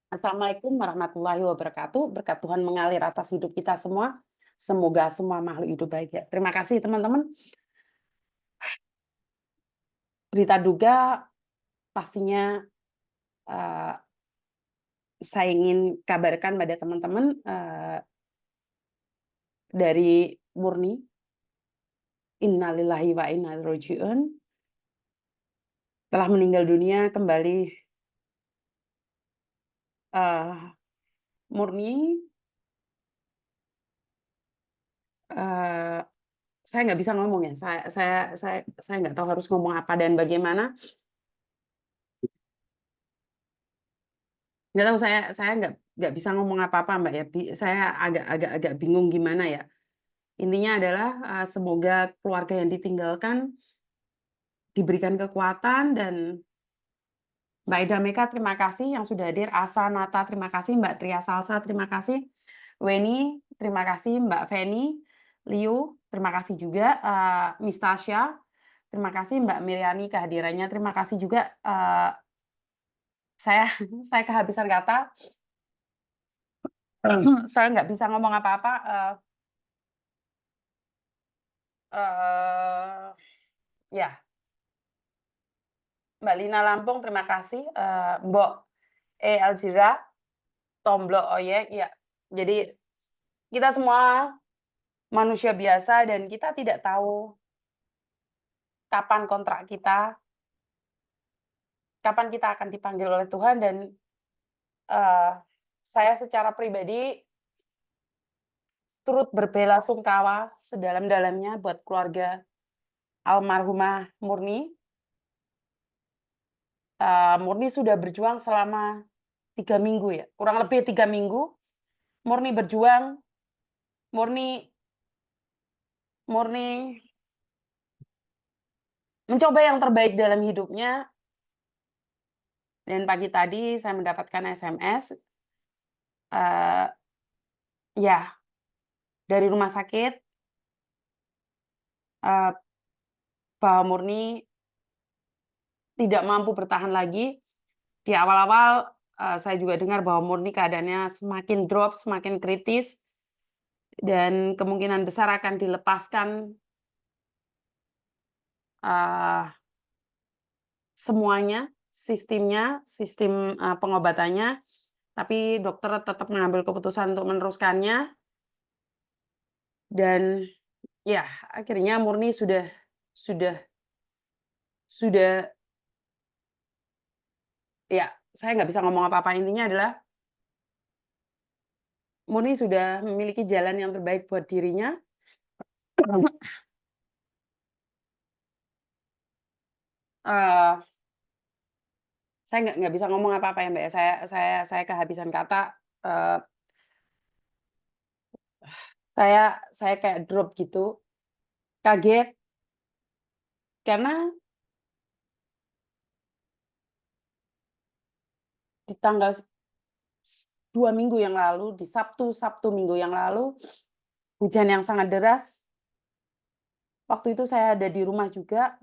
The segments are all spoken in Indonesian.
Assalamualaikum warahmatullahi wabarakatuh. Berkat Tuhan mengalir atas hidup kita semua. Semoga semua makhluk hidup bahagia. Terima kasih teman-teman. Berita duga pastinya eh, saya ingin kabarkan pada teman-teman dari Murni. Innalillahi wa inna ilaihi raji'un. Telah meninggal dunia kembali Murni. eh, saya nggak bisa ngomong ya. Saya nggak tahu harus ngomong apa dan bagaimana. Nggak tahu saya nggak bisa ngomong apa-apa Mbak ya. Saya agak bingung gimana ya. Intinya adalah semoga keluarga yang ditinggalkan diberikan kekuatan dan Mbak Ida Meka terima kasih yang sudah hadir. Asa Nata terima kasih, Mbak Tria Salsa terima kasih, Weni terima kasih, Mbak Feni, Liu terima kasih juga, Miss Tasya terima kasih, Mbak Miriani kehadirannya terima kasih juga. Saya saya kehabisan kata. Saya nggak bisa ngomong apa-apa. Ya, Mbak Lina Lampung, terima kasih. Mbok Aljira, Tomblok Oyek, ya. Jadi kita semua manusia biasa dan kita tidak tahu kapan kontrak kita, kapan kita akan dipanggil oleh Tuhan dan saya secara pribadi turut berbelasungkawa sedalam-dalamnya buat keluarga almarhumah Murni. Murni sudah berjuang selama 3 minggu ya, kurang lebih 3 minggu. Murni berjuang, Murni mencoba yang terbaik dalam hidupnya. Dan pagi tadi saya mendapatkan SMS, ya dari rumah sakit bahwa Murni tidak mampu bertahan lagi. Di awal-awal saya juga dengar bahwa Murni keadaannya semakin drop, semakin kritis, dan kemungkinan besar akan dilepaskan semuanya, sistem pengobatannya, tapi dokter tetap mengambil keputusan untuk meneruskannya. Dan ya, akhirnya Murni sudah ya, saya nggak bisa ngomong apa-apa. Intinya adalah Murni sudah memiliki jalan yang terbaik buat dirinya. Saya nggak bisa ngomong apa-apa ya Mbak. Saya kehabisan kata. Saya kayak drop gitu, kaget karena di tanggal 2 minggu yang lalu, di Sabtu minggu yang lalu, hujan yang sangat deras. Waktu itu saya ada di rumah juga.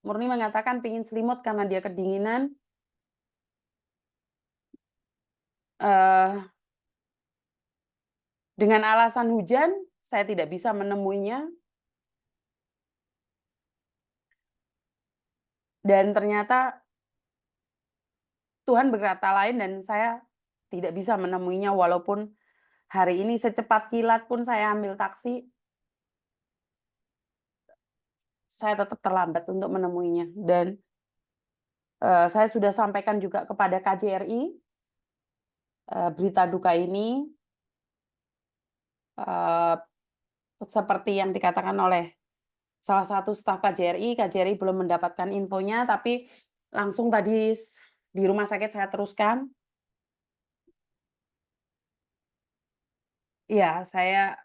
Murni mengatakan pingin selimut karena dia kedinginan. Dengan alasan hujan, saya tidak bisa menemuinya. Dan ternyata Tuhan berkata lain dan saya tidak bisa menemuinya walaupun hari ini secepat kilat pun saya ambil taksi, saya tetap terlambat untuk menemuinya. Dan saya sudah sampaikan juga kepada KJRI berita duka ini, seperti yang dikatakan oleh salah satu staf KJRI belum mendapatkan infonya, tapi langsung tadi di rumah sakit saya teruskan. Ya, saya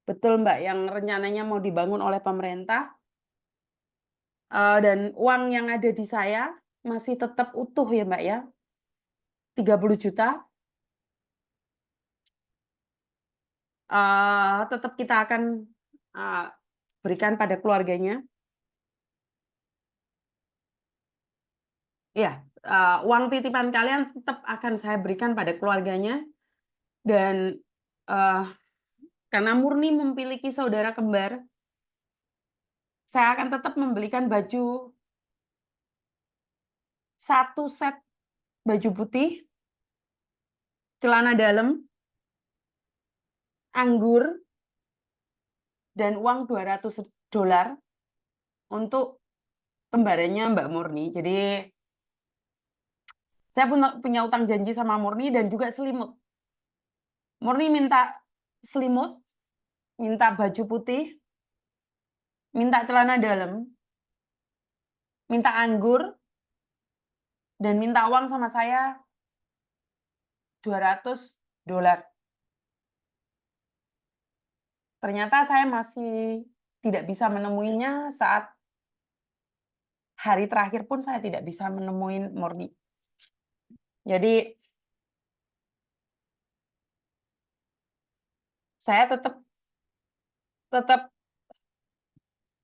betul Mbak, yang rencananya mau dibangun oleh pemerintah, dan uang yang ada di saya masih tetap utuh ya Mbak ya, 30 juta. Tetap kita akan berikan pada keluarganya. Ya, uang titipan kalian tetap akan saya berikan pada keluarganya dan, karena Murni memiliki saudara kembar, saya akan tetap membelikan baju 1 set baju putih, celana dalam, anggur, dan uang $200 untuk kembarannya Mbak Murni. Jadi saya punya utang janji sama Murni dan juga selimut. Murni minta selimut, minta baju putih, minta celana dalam, minta anggur, dan minta uang sama saya $200. Ternyata saya masih tidak bisa menemuinya saat hari terakhir pun saya tidak bisa menemui Murni. Jadi saya tetap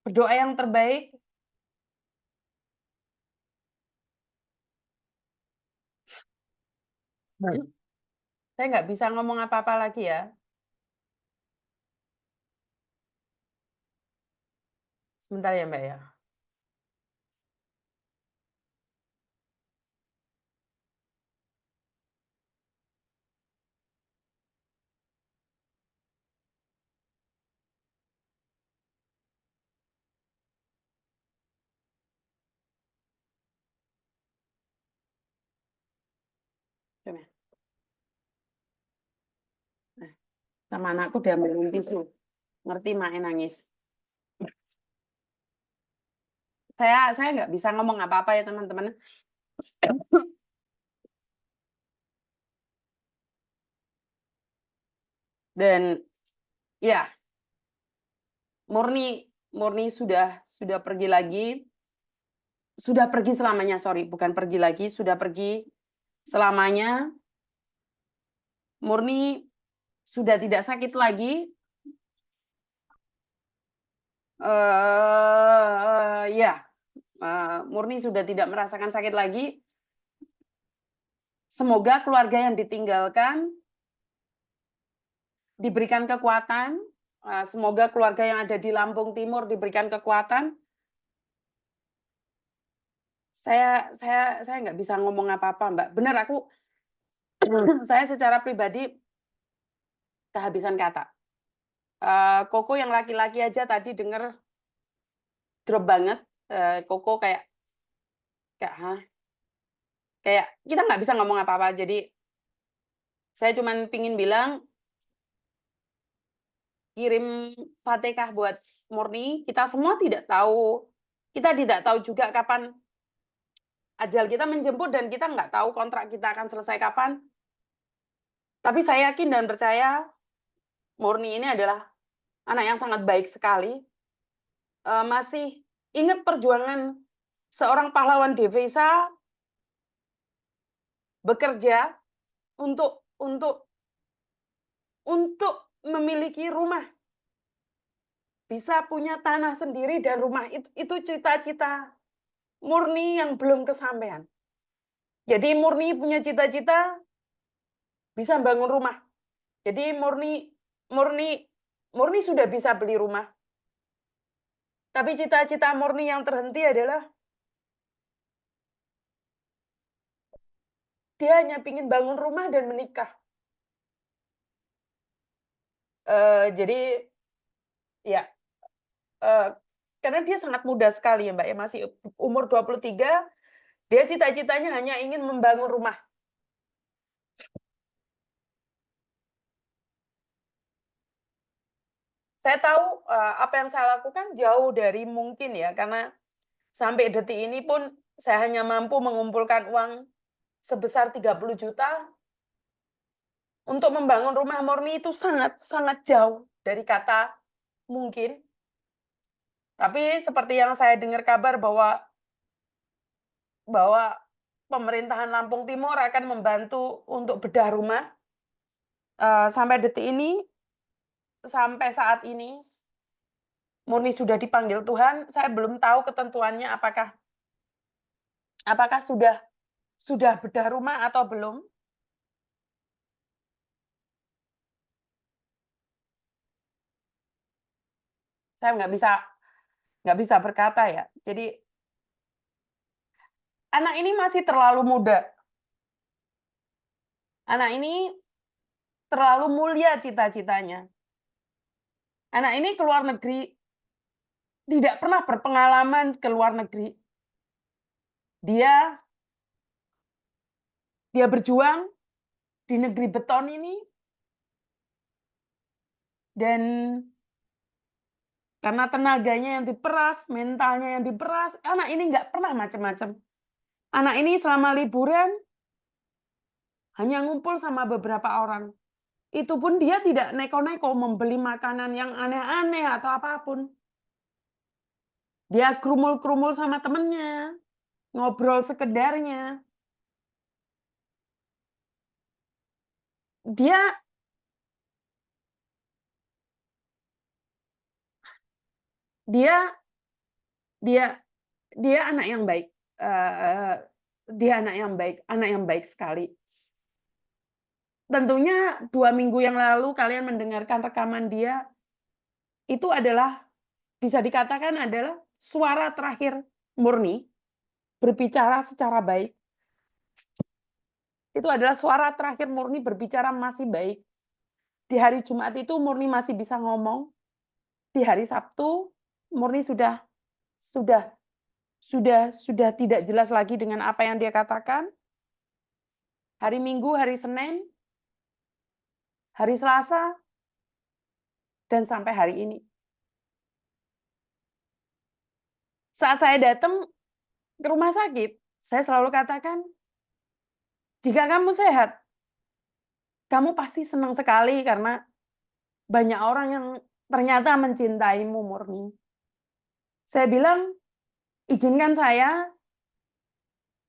berdoa yang terbaik. Saya nggak bisa ngomong apa-apa lagi ya. Sebentar ya Mbak ya. Coba. Nah, sama anakku dia ambilin tisu. Ngerti main nangis. Saya nggak bisa ngomong apa-apa ya teman-teman. Dan ya, Murni sudah pergi lagi. Sudah pergi selamanya, sorry, bukan pergi lagi, sudah pergi selamanya. Murni sudah tidak sakit lagi. Ya, Murni sudah tidak merasakan sakit lagi. Semoga keluarga yang ditinggalkan diberikan kekuatan. Semoga keluarga yang ada di Lampung Timur diberikan kekuatan. Saya nggak bisa ngomong apa-apa, Mbak. Benar, saya secara pribadi kehabisan kata. Koko yang laki-laki aja tadi dengar drop banget. Koko kayak hah? Kayak kita nggak bisa ngomong apa-apa. Jadi saya cuma pingin bilang kirim Fatihah buat Murni. Kita semua tidak tahu. Kita tidak tahu juga kapan ajal kita menjemput dan kita nggak tahu kontrak kita akan selesai kapan. Tapi saya yakin dan percaya Murni ini adalah anak yang sangat baik sekali. Masih ingat perjuangan seorang pahlawan desa bekerja untuk memiliki rumah, bisa punya tanah sendiri dan rumah itu cita-cita Murni yang belum kesampaian. Jadi Murni punya cita-cita bisa bangun rumah. Jadi Murni sudah bisa beli rumah. Tapi cita-cita Murni yang terhenti adalah dia hanya ingin bangun rumah dan menikah. Jadi ya, karena dia sangat muda sekali ya Mbak ya, masih umur 23, dia cita-citanya hanya ingin membangun rumah. Saya tahu apa yang saya lakukan jauh dari mungkin ya, karena sampai detik ini pun saya hanya mampu mengumpulkan uang sebesar 30 juta untuk membangun rumah Murni itu sangat sangat jauh dari kata mungkin. Tapi seperti yang saya dengar kabar bahwa pemerintahan Lampung Timur akan membantu untuk bedah rumah. Sampai detik ini, sampai saat ini, Murni sudah dipanggil Tuhan. Saya belum tahu ketentuannya apakah Apakah sudah bedah rumah atau belum? Saya nggak bisa berkata ya. Jadi anak ini masih terlalu muda. Anak ini terlalu mulia cita-citanya. Anak ini ke luar negeri, tidak pernah berpengalaman ke luar negeri. Dia dia berjuang di negeri beton ini dan karena tenaganya yang diperas, mentalnya yang diperas, anak ini nggak pernah macam-macam. Anak ini selama liburan hanya ngumpul sama beberapa orang. Itu pun dia tidak neko-neko membeli makanan yang aneh-aneh atau apapun. Dia krumul-krumul sama temennya, ngobrol sekedarnya. Dia dia dia dia anak yang baik. Eee, dia anak yang baik sekali. Tentunya 2 minggu yang lalu kalian mendengarkan rekaman dia, itu adalah bisa dikatakan adalah suara terakhir Murni berbicara secara baik. Itu adalah suara terakhir Murni berbicara masih baik. Di hari Jumat itu Murni masih bisa ngomong, di hari Sabtu Murni sudah sudah tidak jelas lagi dengan apa yang dia katakan. Hari Minggu, hari Senin, hari Selasa, dan sampai hari ini. Saat saya datang ke rumah sakit, saya selalu katakan, "Jika kamu sehat, kamu pasti senang sekali karena banyak orang yang ternyata mencintaimu murni." Saya bilang, "Izinkan saya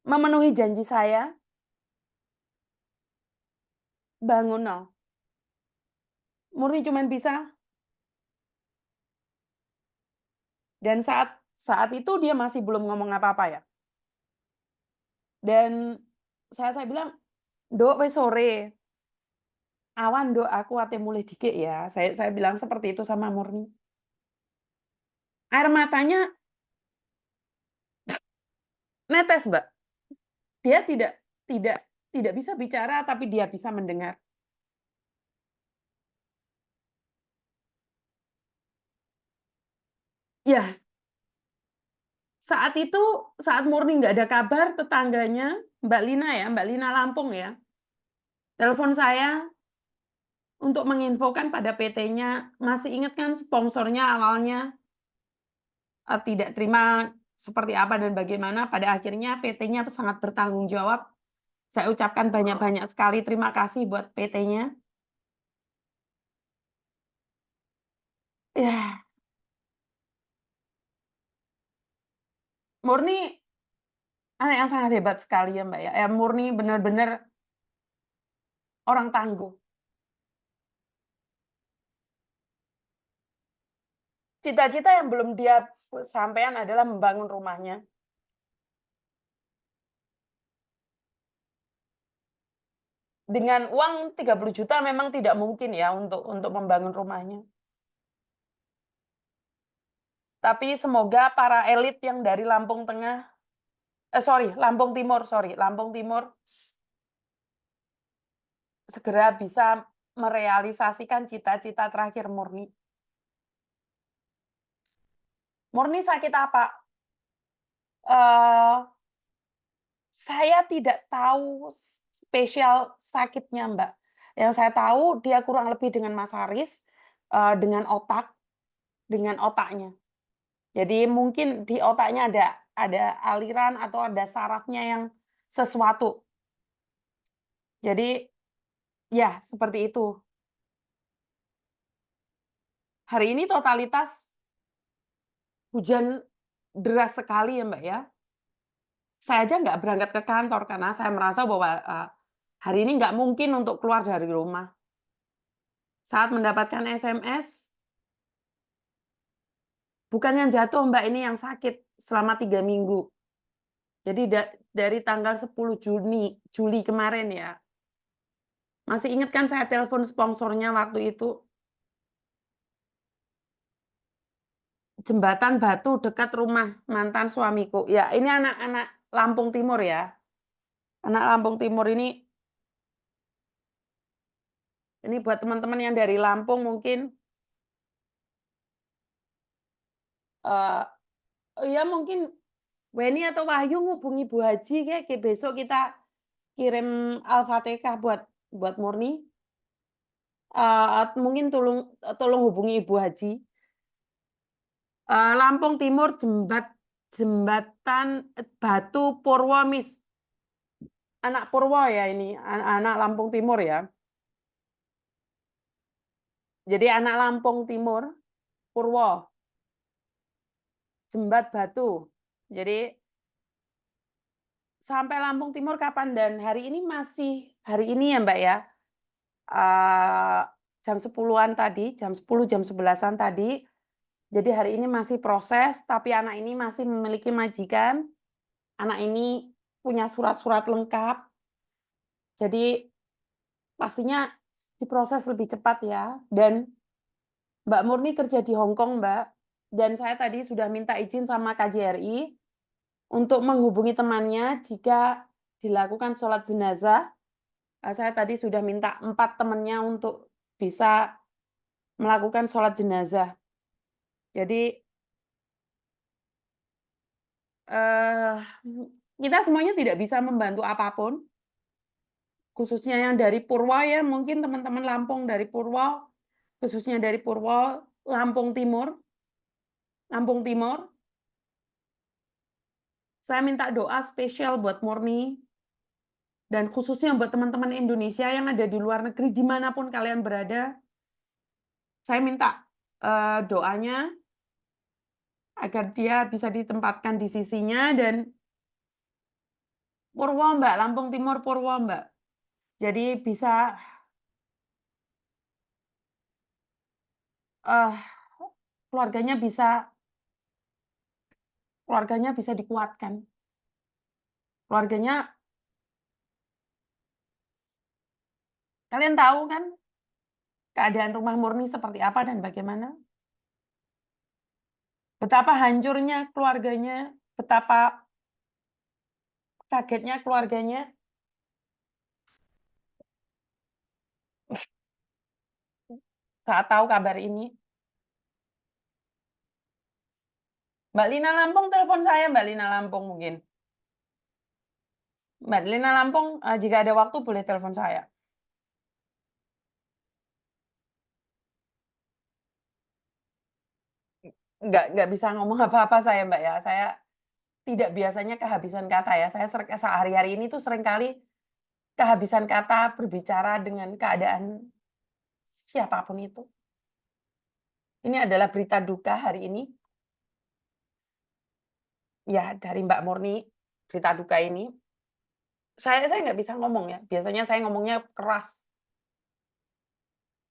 memenuhi janji saya, bangun nol." Murni cuman bisa dan saat itu dia masih belum ngomong apa-apa ya. Dan saya bilang, "Nduk wis sore, awan nduk aku ate mulih dikik ya." Saya bilang seperti itu sama Murni. Air matanya netes, Mbak. Dia tidak tidak bisa bicara, tapi dia bisa mendengar. Ya, saat Murni nggak ada kabar, tetangganya, Mbak Lina ya, Mbak Lina Lampung ya, telepon saya untuk menginfokan pada PT-nya, masih ingat kan sponsornya awalnya tidak terima seperti apa dan bagaimana, pada akhirnya PT-nya sangat bertanggung jawab. Saya ucapkan banyak-banyak sekali terima kasih buat PT-nya. Ya, Murni anak yang sangat hebat sekali ya, Mbak, ya. Murni benar-benar orang tangguh. Cita-cita yang belum dia sampaikan adalah membangun rumahnya. Dengan uang 30 juta memang tidak mungkin ya untuk membangun rumahnya. Tapi semoga para elit yang dari Lampung Tengah, Lampung Timur segera bisa merealisasikan cita-cita terakhir Murni. Murni sakit apa? Eee, saya tidak tahu spesial sakitnya, Mbak. Yang saya tahu dia kurang lebih dengan Mas Haris, dengan dengan otaknya. Jadi mungkin di otaknya ada aliran atau ada sarafnya yang sesuatu. Jadi ya seperti itu. Hari ini totalitas hujan deras sekali ya, Mbak, ya. Saya aja nggak berangkat ke kantor karena saya merasa bahwa, hari ini nggak mungkin untuk keluar dari rumah. Saat mendapatkan SMS, bukan yang jatuh, Mbak, ini yang sakit selama 3 minggu. Jadi dari tanggal 10 Juli kemarin ya. Masih ingat kan saya telepon sponsornya waktu itu, jembatan batu dekat rumah mantan suamiku. Ya, ini anak-anak Lampung Timur ya. Anak Lampung Timur ini buat teman-teman yang dari Lampung mungkin, eee, ya mungkin Weni atau Wahyu ngubungi Bu Haji kayak besok kita kirim Al-Fatihah buat Murni, mungkin tolong hubungi Ibu Haji. Lampung Timur jembatan Batu Purwo, Miss. Anak Purwo ya ini, anak Lampung Timur ya. Jadi anak Lampung Timur, Purwo, Jembat Batu. Jadi sampai Lampung Timur kapan dan hari ini hari ini ya Mbak ya, jam 10-an tadi, jam 10, jam 11-an tadi. Jadi hari ini masih proses, tapi anak ini masih memiliki majikan. Anak ini punya surat-surat lengkap. Jadi pastinya diproses lebih cepat ya. Dan Mbak Murni kerja di Hong Kong, Mbak. Dan saya tadi sudah minta izin sama KJRI untuk menghubungi temannya jika dilakukan sholat jenazah. Saya tadi sudah minta 4 temannya untuk bisa melakukan sholat jenazah. Jadi kita semuanya tidak bisa membantu apapun, khususnya yang dari Purwo ya, mungkin teman-teman Lampung dari Purwo, khususnya dari Purwo, Lampung Timur, saya minta doa spesial buat Murni, dan khususnya buat teman-teman Indonesia yang ada di luar negeri, dimanapun kalian berada, saya minta doanya agar dia bisa ditempatkan di sisinya, dan Purwo Mbak, Lampung Timur Purwo Mbak. Jadi bisa keluarganya bisa dikuatkan. Keluarganya, kalian tahu kan keadaan rumah Murni seperti apa dan bagaimana? Betapa hancurnya keluarganya, betapa kagetnya keluarganya saat tahu kabar ini. Mbak Lina Lampung telepon saya, Mbak Lina Lampung mungkin. Mbak Lina Lampung, jika ada waktu boleh telepon saya. Nggak bisa ngomong apa-apa saya, Mbak, ya. Saya tidak biasanya kehabisan kata ya. Saya sehari-hari ini tuh seringkali kehabisan kata berbicara dengan keadaan siapapun itu. Ini adalah berita duka hari ini. Ya, dari Mbak Murni, berita duka ini. Saya nggak bisa ngomong ya. Biasanya saya ngomongnya keras.